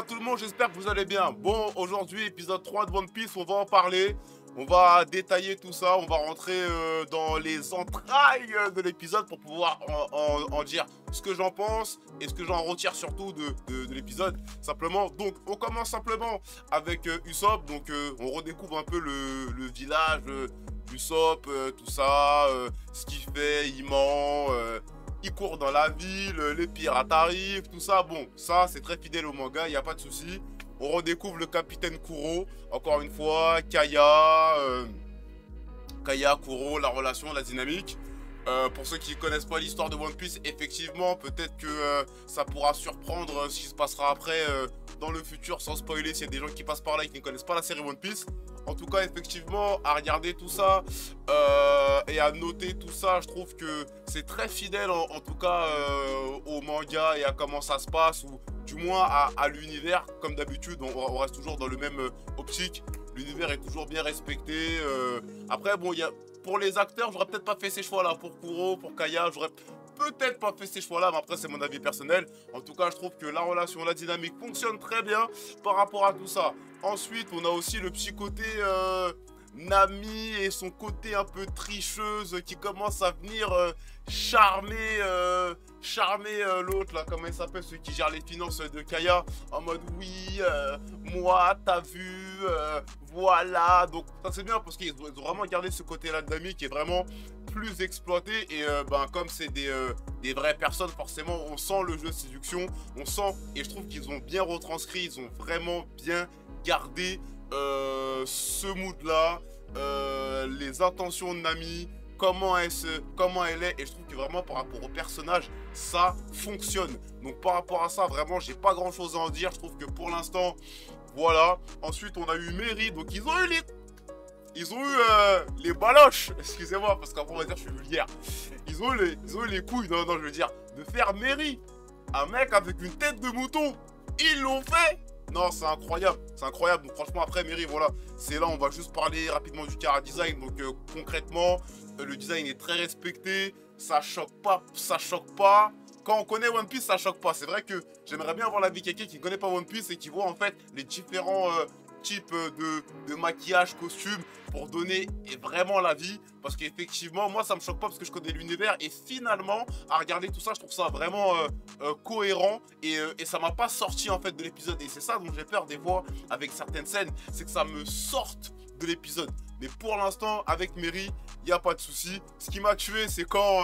tout le monde, j'espère que vous allez bien. Bon, aujourd'hui, épisode 3 de One Piece, on va en parler. On va détailler tout ça, on va rentrer dans les entrailles de l'épisode pour pouvoir en dire ce que j'en pense et ce que j'en retire surtout de l'épisode. Simplement, donc on commence simplement avec Usopp. Donc on redécouvre un peu le village d'Usopp, tout ça, ce qu'il fait, il ment, il court dans la ville, les pirates arrivent, tout ça. Bon, ça c'est très fidèle au manga, il n'y a pas de souci. On redécouvre le capitaine Kuro, encore une fois, Kaya, Kuro, la relation, la dynamique. Pour ceux qui ne connaissent pas l'histoire de One Piece, effectivement, peut-être que ça pourra surprendre ce qui se passera après dans le futur, sans spoiler s'il y a des gens qui passent par là et qui ne connaissent pas la série One Piece. En tout cas, effectivement, à regarder tout ça et à noter tout ça, je trouve que c'est très fidèle en tout cas au manga et à comment ça se passe, ou du moins à l'univers. Comme d'habitude, on reste toujours dans le même optique. L'univers est toujours bien respecté. Après, bon, pour les acteurs, j'aurais peut-être pas fait ces choix-là. Pour Kuro, pour Kaya, j'aurais peut-être pas fait ces choix-là, mais après, c'est mon avis personnel. En tout cas, je trouve que la relation, la dynamique fonctionne très bien par rapport à tout ça. Ensuite, on a aussi le petit côté Nami et son côté un peu tricheuse qui commence à venir charmer l'autre, là, comment il s'appelle, celui qui gère les finances de Kaya, en mode oui, moi, t'as vu, voilà. Donc ça c'est bien parce qu'ils ont vraiment gardé ce côté-là de Nami qui est vraiment plus exploité. Et comme c'est des vraies personnes, forcément on sent le jeu de séduction, on sent, et je trouve qu'ils ont bien retranscrit, ils ont vraiment bien gardé ce mood là, les intentions de Nami, comment elle est, et je trouve que vraiment par rapport au personnage ça fonctionne. Donc par rapport à ça, vraiment j'ai pas grand chose à en dire. Je trouve que pour l'instant voilà. Ensuite on a eu Merry, donc ils ont eu les baloches, excusez-moi parce qu'après on va dire je suis vulgaire, ils ont eu les couilles, non je veux dire, de faire Merry, un mec avec une tête de mouton. Ils l'ont fait. Non, c'est incroyable, c'est incroyable. Donc franchement après Merry, voilà, c'est là on va juste parler rapidement du chara design. Donc concrètement, le design est très respecté, ça choque pas, ça choque pas. Quand on connaît One Piece, ça choque pas. C'est vrai que j'aimerais bien avoir l'avis de quelqu'un qui ne connaît pas One Piece et qui voit en fait les différents types de maquillage, costumes, pour donner vraiment l'avis. Parce qu'effectivement, moi ça me choque pas parce que je connais l'univers, et finalement, à regarder tout ça, je trouve ça vraiment cohérent, et ça m'a pas sorti en fait de l'épisode. Et c'est ça dont j'ai peur des fois avec certaines scènes, c'est que ça me sorte de l'épisode. Mais pour l'instant, avec Merry, il n'y a pas de souci. Ce qui m'a tué, c'est quand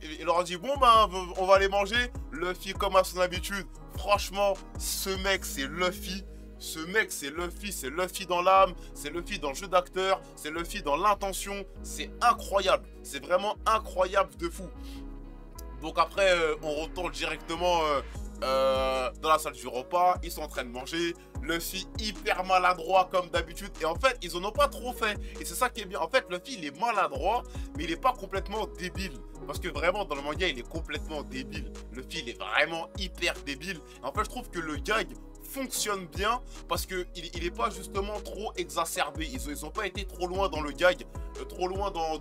il leur a dit bon ben on va aller manger. Luffy, comme à son habitude, franchement, ce mec c'est Luffy. Ce mec c'est Luffy dans l'âme, c'est Luffy dans le jeu d'acteur, c'est Luffy dans l'intention. C'est incroyable, c'est vraiment incroyable de fou. Donc après, on retourne directement dans la salle du repas, ils sont en train de manger. Luffy hyper maladroit comme d'habitude, et en fait ils en ont pas trop fait, et c'est ça qui est bien. En fait Luffy il est maladroit, mais il est pas complètement débile, parce que vraiment dans le manga il est complètement débile. Luffy il est vraiment hyper débile, et en fait je trouve que le gag fonctionne bien parce que il est pas justement trop exacerbé. Ils ont pas été trop loin dans le gag, trop loin dans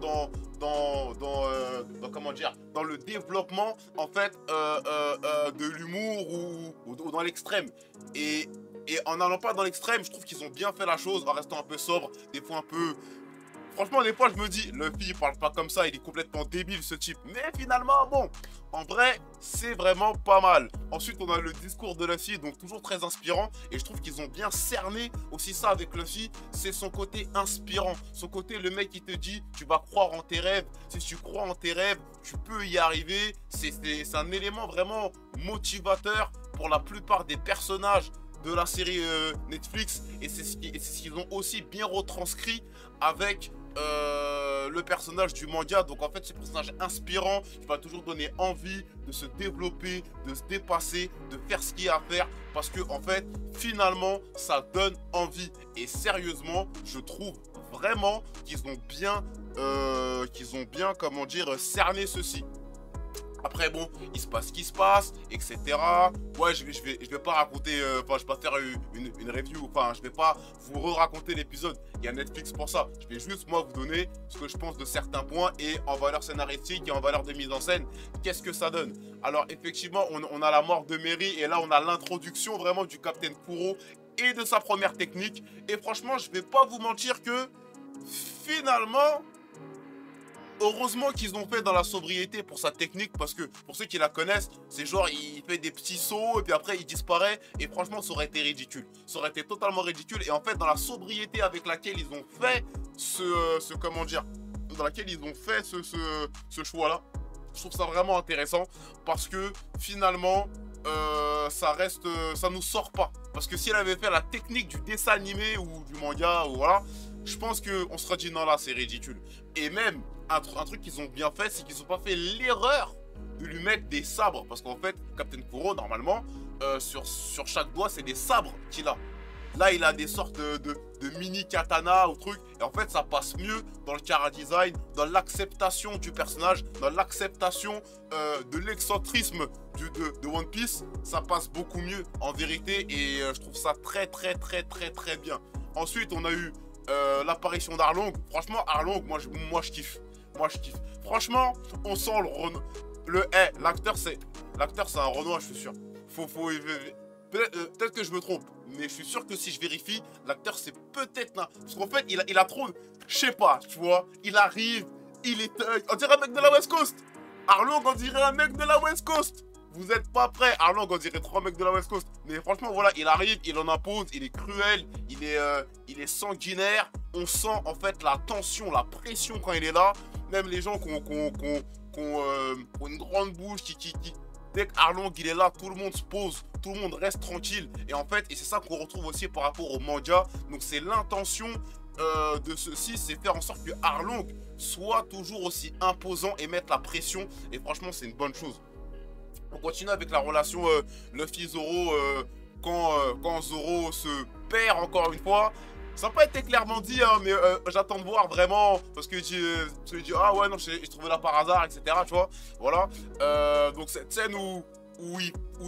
comment dire, dans le développement en fait de l'humour, ou dans l'extrême. Et en n'allant pas dans l'extrême, je trouve qu'ils ont bien fait la chose en restant un peu sobre, des fois un peu. Franchement, des fois, je me dis, Luffy, il parle pas comme ça, il est complètement débile, ce type. Mais finalement, bon, en vrai, c'est vraiment pas mal. Ensuite, on a le discours de Luffy, donc toujours très inspirant. Et je trouve qu'ils ont bien cerné aussi ça avec Luffy. C'est son côté inspirant. Son côté, le mec qui te dit, tu vas croire en tes rêves. Si tu crois en tes rêves, tu peux y arriver. C'est un élément vraiment motivateur pour la plupart des personnages de la série Netflix. Et c'est ce qu'ils ont aussi bien retranscrit avec le personnage du manga. Donc en fait ce personnage inspirant qui va toujours donner envie de se développer, de se dépasser, de faire ce qu'il y a à faire, parce que en fait finalement ça donne envie. Et sérieusement je trouve vraiment qu'ils ont bien comment dire cerné ceci. Après bon, il se passe ce qui se passe, etc. Ouais, je vais pas raconter, enfin je vais pas faire une review, enfin je vais pas vous re-raconter l'épisode. Il y a Netflix pour ça. Je vais juste moi vous donner ce que je pense de certains points et en valeur scénaristique et en valeur de mise en scène, qu'est-ce que ça donne. Alors effectivement, on a la mort de Mary et là on a l'introduction vraiment du Captain Kuro et de sa première technique. Et franchement, je vais pas vous mentir que finalement, heureusement qu'ils ont fait dans la sobriété pour sa technique, parce que pour ceux qui la connaissent, c'est genre il fait des petits sauts et puis après il disparaît et franchement ça aurait été ridicule. Ça aurait été totalement ridicule et en fait dans la sobriété avec laquelle ils ont fait comment dire, dans laquelle ils ont fait ce choix-là, je trouve ça vraiment intéressant parce que finalement ça reste, ça nous sort pas. Parce que si elle avait fait la technique du dessin animé ou du manga ou voilà, je pense qu'on se serait dit non là c'est ridicule. Et même un truc qu'ils ont bien fait, c'est qu'ils n'ont pas fait l'erreur de lui mettre des sabres. Parce qu'en fait, Captain Kuro, normalement, sur chaque doigt, c'est des sabres qu'il a. Là, il a des sortes de mini katana ou trucs. Et en fait, ça passe mieux dans le chara design, dans l'acceptation du personnage, dans l'acceptation de l'excentrisme de One Piece. Ça passe beaucoup mieux en vérité. Et je trouve ça très bien. Ensuite, on a eu l'apparition d'Arlong. Franchement, Arlong, moi je kiffe. Moi je kiffe. Franchement, on sent l'acteur c'est un Renoir, je suis sûr. Peut-être que je me trompe, mais je suis sûr que si je vérifie, l'acteur c'est peut-être un. Parce qu'en fait, il a trop. Je sais pas, tu vois. Il arrive, il est. On dirait un mec de la West Coast. Arlong, on dirait un mec de la West Coast. Vous n'êtes pas prêts. Arlong, on dirait 3 mecs de la West Coast. Mais franchement, voilà, il arrive, il en impose, il est cruel, il est sanguinaire. On sent en fait la tension, la pression quand il est là. Même les gens qui ont une grande bouche, dès qu'Arlong il est là, tout le monde se pose, tout le monde reste tranquille. Et en fait, et c'est ça qu'on retrouve aussi par rapport au manga. Donc c'est l'intention de ceci, c'est faire en sorte que Arlong soit toujours aussi imposant et mettre la pression. Et franchement, c'est une bonne chose. On continue avec la relation Luffy-Zoro quand Zoro se perd encore une fois. Ça n'a pas été clairement dit, hein, mais j'attends de voir vraiment. Parce que tu dis, ah ouais, non, j'ai trouvé là par hasard, etc. Tu vois, voilà. Donc cette scène où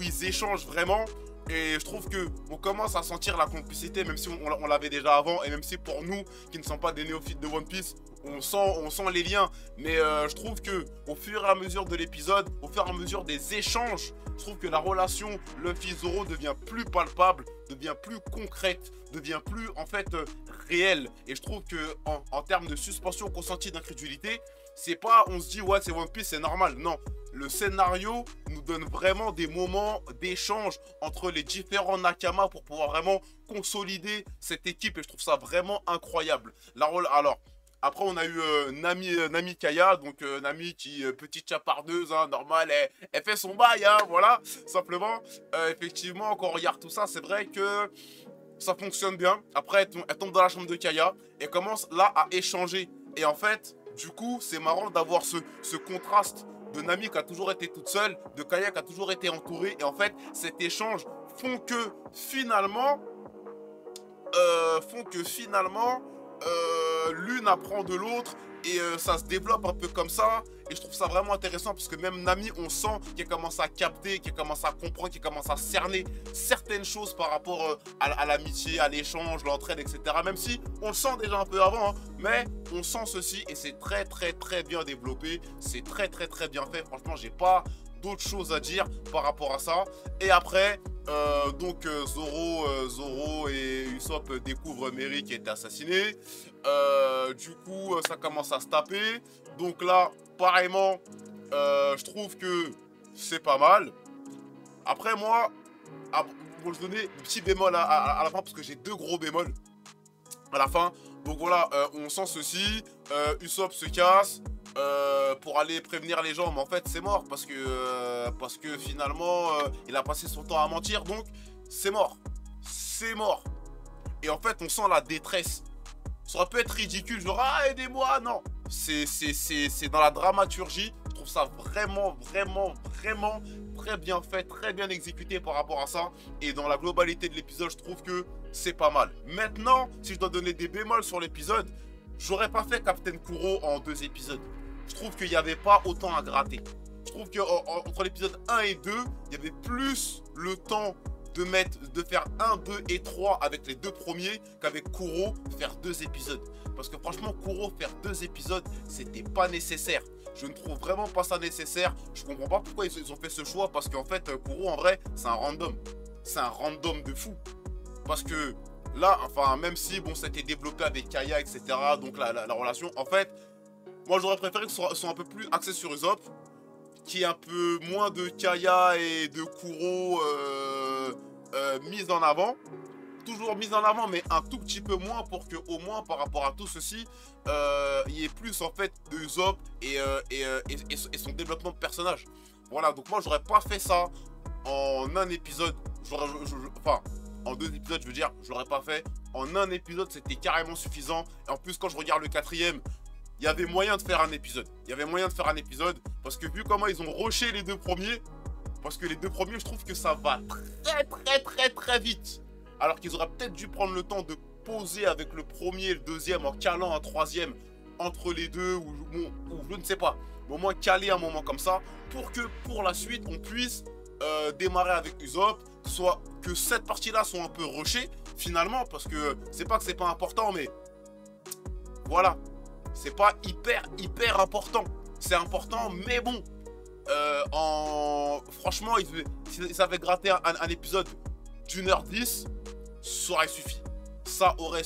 ils échangent vraiment. Et je trouve qu'on commence à sentir la complicité, même si on l'avait déjà avant. Et même si pour nous, qui ne sommes pas des néophytes de One Piece, on sent les liens. Mais je trouve que au fur et à mesure de l'épisode, au fur et à mesure des échanges, je trouve que la relation Luffy-Zoro devient plus palpable, devient plus concrète, devient plus en fait réelle. Et je trouve que en termes de suspension consentie d'incrédulité, c'est pas on se dit ouais c'est One Piece, c'est normal. Non, le scénario nous donne vraiment des moments d'échange entre les différents Nakama pour pouvoir vraiment consolider cette équipe. Et je trouve ça vraiment incroyable. Alors, après, on a eu Nami Kaya, donc Nami qui, petite chapardeuse, hein, normal, elle fait son bail, hein, voilà, simplement. Effectivement, quand on regarde tout ça, c'est vrai que ça fonctionne bien. Après, elle tombe dans la chambre de Kaya et commence là à échanger. Et en fait, du coup, c'est marrant d'avoir ce contraste de Nami qui a toujours été toute seule, de Kaya qui a toujours été entourée. Et en fait, cet échange font que finalement, l'une apprend de l'autre et ça se développe un peu comme ça. Et je trouve ça vraiment intéressant parce que même Nami, on sent qu'elle commence à capter, qu'elle commence à comprendre, qu'elle commence à cerner certaines choses par rapport à l'amitié, à l'échange, l'entraide, etc. Même si on le sent déjà un peu avant, hein, mais on sent ceci et c'est très bien développé. C'est très bien fait. Franchement, j'ai pas d'autres choses à dire par rapport à ça. Et après, Zoro et Usopp découvrent Mary qui a été assassinée. Du coup, ça commence à se taper. Donc là, pareillement, je trouve que c'est pas mal. Après, moi, pour je donner un petit bémol à la fin, parce que j'ai 2 gros bémols à la fin. Donc voilà, on sent ceci. Usopp se casse. Pour aller prévenir les gens, mais en fait c'est mort parce que finalement il a passé son temps à mentir, donc c'est mort, et en fait on sent la détresse. Ça aurait pu être ridicule, genre ah aidez-moi, non, c'est dans la dramaturgie. Je trouve ça vraiment très bien fait, très bien exécuté par rapport à ça, et dans la globalité de l'épisode je trouve que c'est pas mal. Maintenant, si je dois donner des bémols sur l'épisode, j'aurais pas fait Captain Kuro en 2 épisodes. Je trouve qu'il n'y avait pas autant à gratter. Je trouve que entre l'épisode 1 et 2, il y avait plus le temps de faire 1, 2 et 3 avec les 2 premiers qu'avec Kuro faire 2 épisodes. Parce que franchement, Kuro faire 2 épisodes, c'était pas nécessaire. Je ne trouve vraiment pas ça nécessaire. Je comprends pas pourquoi ils ont fait ce choix. Parce qu'en fait, Kuro, en vrai, c'est un random. C'est un random de fou. Parce que là, enfin, même si, bon, ça a été développé avec Kaya, etc. Donc la relation, en fait, moi, j'aurais préféré que ce soit un peu plus axé sur Usopp. Qui est un peu moins de Kaya et de Kuro mise en avant. Toujours mise en avant, mais un tout petit peu moins pour que, au moins, par rapport à tout ceci, il y ait plus, en fait, de Usopp et son développement de personnage. Voilà, donc moi, j'aurais pas fait ça en un épisode. Enfin, en 2 épisodes, je veux dire, je l'aurais pas fait. En un épisode, c'était carrément suffisant. Et en plus, quand je regarde le 4e, il y avait moyen de faire un épisode. Il y avait moyen de faire un épisode. Parce que vu comment ils ont rushé les 2 premiers, parce que les 2 premiers, je trouve que ça va très vite. Alors qu'ils auraient peut-être dû prendre le temps de poser avec le premier et le deuxième en calant un 3e entre les deux ou je ne sais pas. Mais au moins caler un moment comme ça pour que pour la suite, on puisse démarrer avec Usopp. Soit que cette partie-là soit un peu rushée finalement. Parce que c'est pas important, mais voilà. C'est pas hyper important. C'est important, mais bon. Franchement, ils avaient gratté un épisode d'1h10, ça aurait suffi. Ça aurait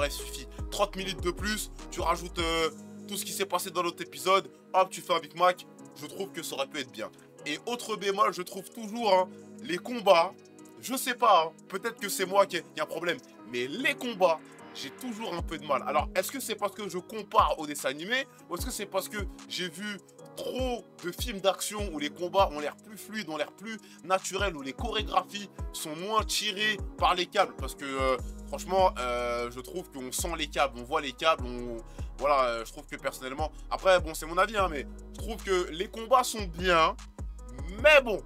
suffi. 30 minutes de plus, tu rajoutes tout ce qui s'est passé dans l'autre épisode, hop, tu fais un Big Mac. Je trouve que ça aurait pu être bien. Et autre bémol, je trouve toujours, hein, les combats, je sais pas, hein, peut-être que c'est moi qui ai un problème, mais les combats, j'ai toujours un peu de mal. Alors, est-ce que c'est parce que je compare au dessin animé ou est-ce que c'est parce que j'ai vu trop de films d'action où les combats ont l'air plus fluides, ont l'air plus naturels, où les chorégraphies sont moins tirées par les câbles? Parce que franchement, je trouve qu'on sent les câbles, on voit les câbles, voilà, je trouve que personnellement... Après, bon, c'est mon avis, hein, mais je trouve que les combats sont bien, mais bon.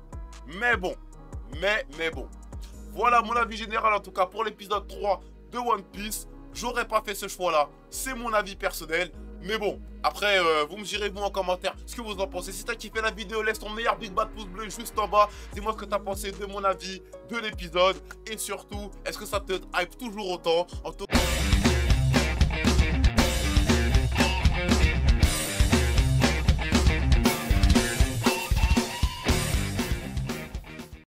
Voilà mon avis général, en tout cas, pour l'épisode 3 de One Piece. J'aurais pas fait ce choix-là, c'est mon avis personnel. Mais bon, après, vous me direz vous en commentaire ce que vous en pensez. Si t'as kiffé la vidéo, laisse ton meilleur big bad pouce bleu juste en bas. Dis-moi ce que t'as pensé de mon avis, de l'épisode. Et surtout, est-ce que ça te hype toujours autant?